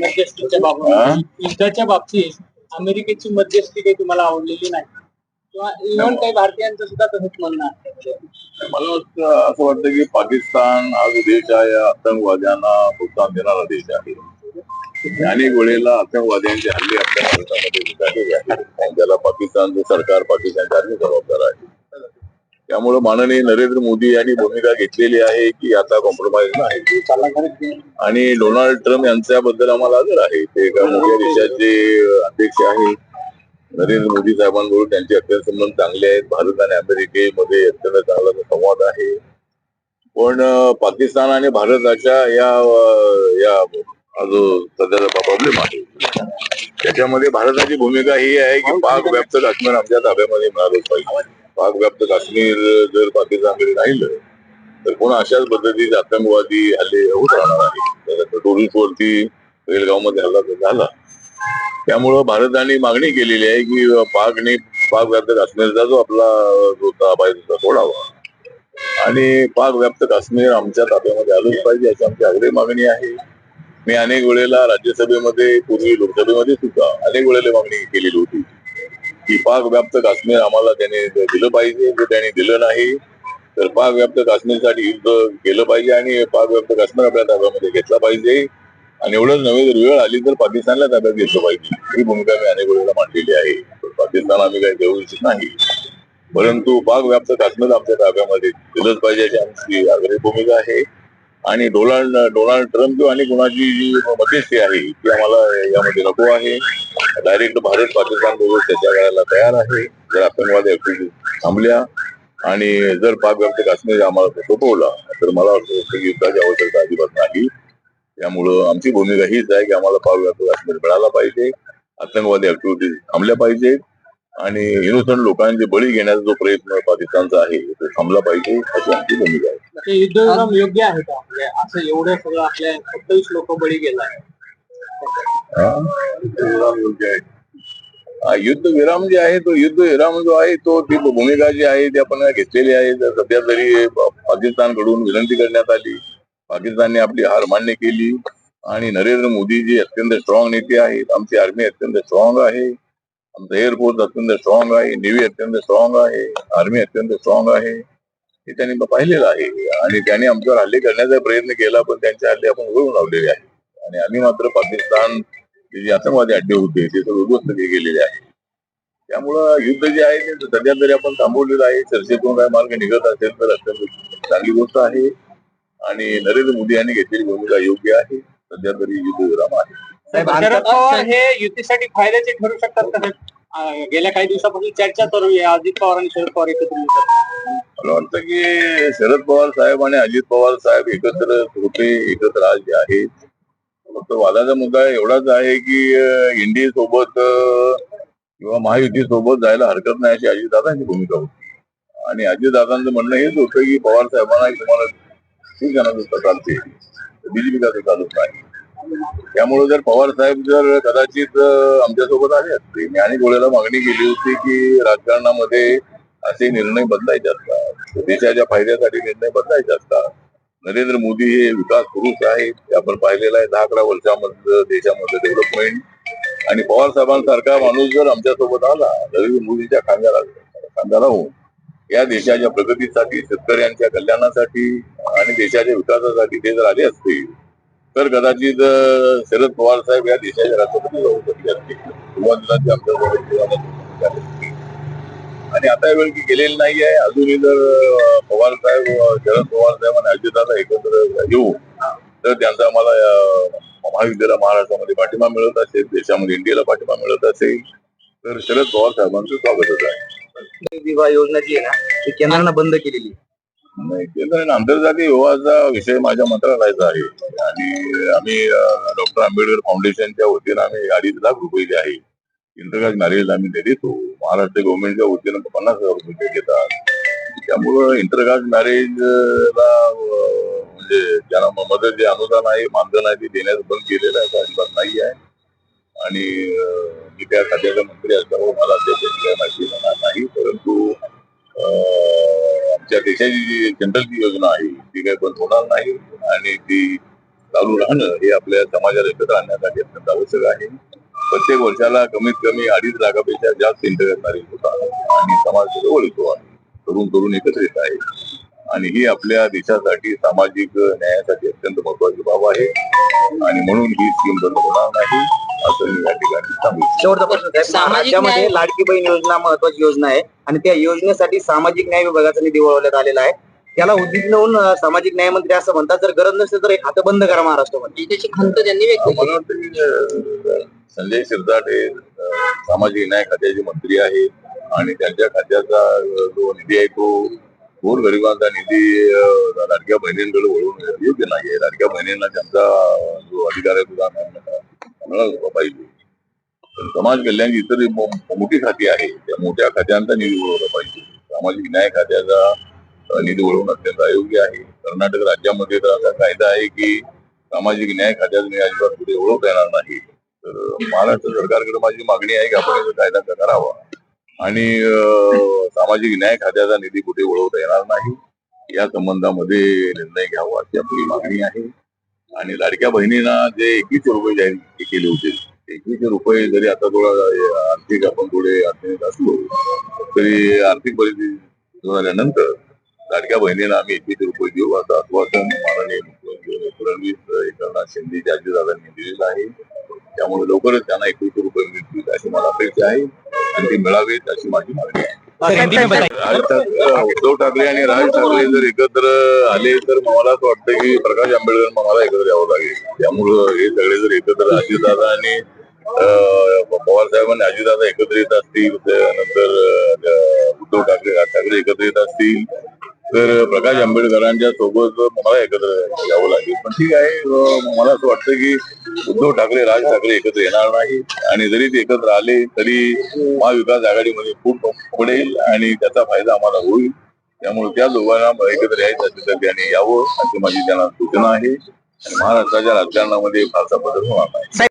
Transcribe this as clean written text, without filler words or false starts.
मध्यस्थीच्या बाबतीत, युद्धाच्या बाबतीत अमेरिकेची मध्यस्थी काही तुम्हाला आवडलेली नाही किंवा इव्हन काही भारतीयांचं सुद्धा तसंच म्हणणं आहे. मला असं वाटतं की पाकिस्तान हा जो देश आहे आतंकवाद्यांना प्रोत्साहन देणारा देश आहे. अनेक वेळेला आतंकवाद्यांचे हल्ले आपल्या भारतामध्ये झालेले आहेत. त्याला पाकिस्तानचं सरकार पाकिस्तानच्या आर्मी जबाबदार आहे. त्यामुळे माननीय नरेंद्र मोदी यांनी भूमिका घेतलेली आहे की आता कॉम्प्रोमाइज नाही आणि डोनाल्ड ट्रम्प यांच्याबद्दल आम्हाला आदर आहे. ते एका मोठ्या देशाचे अध्यक्ष आहेत. नरेंद्र मोदी साहेबांबरोबर त्यांचे अत्यंत संबंध चांगले आहेत. भारत आणि अमेरिकेमध्ये अत्यंत चांगला संवाद आहे. पण पाकिस्तान आणि भारताच्या या जो सध्याचा प्रॉब्लेम आहे त्याच्यामध्ये भारताची भूमिका ही आहे की पाक व्याप्त काश्मीर आमच्या ताब्यामध्ये मिळालंच पाहिजे. पाक व्याप्त काश्मीर जर पाकिस्तानकडे राहिलं तर पुन्हा अशाच पद्धतीचे आतंकवादी हल्ले होत राहणार आहे. टुरिस्टवरती रेलगावमध्ये हल्ला झाला. त्यामुळं भारताने मागणी केलेली आहे की पाक व्याप्त काश्मीरचा जो आपला जो ताबा आहे तो सोडावा आणि पाक व्याप्त काश्मीर आमच्या ताब्यामध्ये आलंच पाहिजे अशी आमची आग्रही मागणी आहे. मी अनेक वेळेला राज्यसभेमध्ये पूर्वी लोकसभेमध्ये सुद्धा अनेक वेळेला मागणी केलेली होती की पाक व्याप्त काश्मीर आम्हाला त्याने दिलं पाहिजे. जर त्याने दिलं नाही तर पाक व्याप्त काश्मीरसाठी युद्ध केलं पाहिजे आणि पाक व्याप्त काश्मीर आपल्या ताब्यामध्ये घेतला पाहिजे आणि एवढंच नव्हे तर वेळ आली तर पाकिस्तानला ताब्यात घेतलं पाहिजे. ही भूमिका मी अनेक वेळेला मांडलेली आहे. पाकिस्तान आम्ही काही घेऊ इच्छित नाही परंतु पाक व्याप्त काश्मीर आमच्या ताब्यामध्ये दिलंच पाहिजे अशी आमची आग्रही भूमिका आहे. आणि डोनाल्ड ट्रम्प आणि कुणाची जी मध्यस्थी आहे ती आम्हाला यामध्ये नको आहे. डायरेक्ट भारत पाकिस्तान बरोबर चर्चा करायला तयार आहे. जर आतंकवादी ऍक्टिव्हिटी थांबल्या आणि जर पाक व्याप्त काश्मीर आम्हाला सोपवला तर मला वाटतं की युद्धाची आवश्यकता अजिबात नाही. त्यामुळं आमची भूमिका हीच आहे की आम्हाला पाक व्याप्त काश्मीर मिळाला पाहिजे. आतंकवादी ऍक्टिव्हिटीज थांबल्या पाहिजेत आणि इनोसंट लोकांचे बळी घेण्याचा जो प्रयत्न पाकिस्तानचा आहे तो थांबला पाहिजे अशी आमची भूमिका आहे. युद्धविराम योग्य आहे का? असं एवढं सगळं आपल्या 27 लोक बळी गेलाय. युद्धविराम योग्य आहे. युद्धविराम जे आहे तो युद्धविराम जो आहे तो ती भूमिका जी आहे ती आपण घेतलेली आहे. सध्या तरी पाकिस्तानकडून विनंती करण्यात आली. पाकिस्तानने आपली हार मान्य केली आणि नरेंद्र मोदी जी अत्यंत स्ट्रॉंग नेते आहेत. आमची आर्मी अत्यंत स्ट्रॉंग आहे. आमचं एअरफोर्स अत्यंत स्ट्रॉंग आहे. नेव्ही अत्यंत स्ट्रॉंग आहे. आर्मी अत्यंत स्ट्रॉंग आहे. हे त्यांनी पाहिलेलं आहे आणि त्यांनी आमच्यावर हल्ले करण्याचा प्रयत्न केला पण त्यांचे हल्ले आपण वळून लावलेले आहे आणि आम्ही मात्र पाकिस्तान जे आतंकवादी अड्डे होते ते सर्व उद्ध्वस्त केलेले आहे. त्यामुळं युद्ध जे आहे ते सध्या तरी आपण थांबवलेलं आहे. चर्चेतून काय मार्ग निघत असेल तर अत्यंत चांगली गोष्ट आहे आणि नरेंद्र मोदी यांनी घेतलेली भूमिका योग्य आहे. सध्या तरी युद्धविराम आहे. शरद पवार हे युतीसाठी फायद्याचे ठरू शकतात का? गेल्या काही दिवसापासून चर्चा चालू आहे अजित पवार आणि शरद पवार एकत्र येतात. मला वाटतं की शरद पवार साहेब आणि अजित पवार साहेब एकत्र होते एकत्र आज जे आहेत. फक्त वादाचा मुद्दा एवढाच आहे की इंडी सोबत किंवा महायुती सोबत जायला हरकत नाही अशी अजितदादांची भूमिका होती आणि अजितदादांचं म्हणणं हेच होतं की पवार साहेबांना तुम्हाला शिवसेना चालते बीजेपी का चालत नाही. त्यामुळे जर पवार साहेब जर कदाचित आमच्यासोबत आले असते. मी अनेक वेळेला मागणी केली होती की राजकारणामध्ये असे निर्णय बदलायचे असतात. देशाच्या फायद्यासाठी निर्णय बदलायचे असतात. नरेंद्र मोदी हे विकास पुरुष आहेत. आपण पाहिलेलं आहे 10-11 वर्षामध्ये देशामध्ये डेव्हलपमेंट आणि पवार साहेबांसारखा माणूस जर आमच्यासोबत आला नरेंद्र मोदीच्या खांद्याला होऊन या देशाच्या प्रगतीसाठी शेतकऱ्यांच्या कल्याणासाठी आणि देशाच्या विकासासाठी ते जर आले असतील तर कदाचित शरद पवार साहेब या देशाच्या राष्ट्रपती होऊ शकले असतील. सुरुवातीला ते आमच्यासोबत आणि आता वेळ की गेलेली नाही आहे. अजूनही जर शरद पवार साहेब आणि अजितदादा एकत्र येऊ तर त्यांचा आम्हाला महायुतीला महाराष्ट्रामध्ये पाठिंबा मिळत असेल देशामध्ये इंडियाला पाठिंबा मिळत असेल तर शरद पवार साहेबांचं स्वागतच आहे. विवाह योजना जी आहे ना ती केंद्रानं बंद केलेली नाही. केंद्राने आंतरजातीय विवाहाचा विषय माझ्या मंत्रालयाचा आहे आणि आम्ही डॉक्टर आंबेडकर फाउंडेशनच्या वतीनं आम्ही 2.5 लाख रुपये जे आहे इंटरकास्ट मॅरेज आम्ही ते देतो. महाराष्ट्र गव्हर्नमेंटच्या वतीनं 50,000 रुपये घेतात. त्यामुळं इंटरकास्ट मॅरेजला म्हणजे ज्यांना मदत जे अनुदान आहे मानधन आहे ते देण्याचं बंद केलेलं आहे अजिबात नाही आहे आणि मी त्या खात्याचा मंत्री असल्यामुळे मला त्याची माहिती मिळणार नाही. परंतु आमच्या देशाची जी जनरलची योजना आहे ती काही बंद होणार नाही आणि ती चालू राहणं हे आपल्या समाजाला एकत्र आणण्यासाठी अत्यंत आवश्यक आहे. प्रत्येक वर्षाला कमीत कमी 2.5 लाखापेक्षा जास्त इंटरव्ह्यू नागरिक होतात आणि समाज जवळ येतो आहे. तरुण एकत्र येत आहे आणि ही आपल्या देशासाठी सामाजिक न्यायासाठी अत्यंत महत्वाची बाब आहे आणि म्हणून ही स्कीम बंद होणार नाही असं मी या ठिकाणी सांगू. शेवटचा प्रश्न साहेब, राज्यामध्ये लाडकी बहीण योजना महत्वाची योजना आहे आणि त्या योजनेसाठी सामाजिक न्याय विभागाचा निधी वळवण्यात आलेला आहे. त्याला उद्दिष्ट होऊन सामाजिक न्याय मंत्री असं म्हणतात, जर गरज नसेल तर एक खातं बंद करा महाराष्ट्रामध्ये, त्याची खंत त्यांनी व्यक्त केली. मला वाटतं की संजय शिरसाट हे सामाजिक न्याय खात्याचे मंत्री आहेत आणि त्यांच्या खात्याचा जो निधी आहे तो गोरगरिबांचा निधी लाडक्या बहिणींकडे वळवून योग्य नाहीये. लाडक्या बहिणींना त्यांचा जो अधिकार आहे तो मिळाला पाहिजे. समाज कल्याणची इतर मोठी खाती आहे, त्या मोठ्या खात्यांचा निधी वळवला पाहिजे. सामाजिक न्याय खात्याचा निधी वळवून अत्यंत अयोग्य आहे. कर्नाटक राज्यामध्ये तर असा कायदा आहे की सामाजिक न्याय खात्याचा निधी अजिबात पुढे वळवता येणार नाही. तर महाराष्ट्र सरकारकडे माझी मागणी आहे की आपण कायदा करावा आणि सामाजिक न्याय खात्याचा निधी कुठे वळवता येणार नाही या संबंधामध्ये निर्णय घ्यावा अशी आपली मागणी आहे. आणि लाडक्या बहिणींना जे 2100 रुपये जाहीर केले होते, 2100 रुपये जरी आता थोडा आर्थिक आपण थोडे अडचणीत असलो तरी आर्थिक परिस्थिती झाल्यानंतर लाडक्या बहिणींना आम्ही 2100 रुपये देऊ असं आश्वासन माननीय मुख्यमंत्री फडणवीस एकनाथ शिंदे अजितदादांनी दिलेलं आहे. त्यामुळे लवकरच त्यांना 2100 रुपये मिळतील अशी मला अपेक्षा आहे आणि ती मिळावीत अशी माझी मागणी आहे. उद्धव ठाकरे आणि राज ठाकरे जर एकत्र आले तर मला असं वाटतं की प्रकाश आंबेडकर मला एकत्र यावं लागेल. त्यामुळं हे सगळे जर एकत्र अजितदादा आणि पवार साहेबांनी अजितदादा एकत्र येत असतील, त्यानंतर उद्धव ठाकरे राज ठाकरे एकत्र येत असतील तर प्रकाश आंबेडकरांच्या सोबत मला एकत्र यावं लागेल. पण ठीक आहे, मला असं वाटतं की उद्धव ठाकरे राज ठाकरे एकत्र येणार नाही आणि जरी ते एकत्र आले तरी महाविकास आघाडीमध्ये फूट पडेल आणि त्याचा फायदा आम्हाला होईल. त्यामुळे त्या दोघांना एकत्र यायचं असेल तर त्यांनी यावं अशी माझी त्यांना सूचना आहे आणि महाराष्ट्राच्या राजकारणामध्ये फारसा बदल होणार नाही.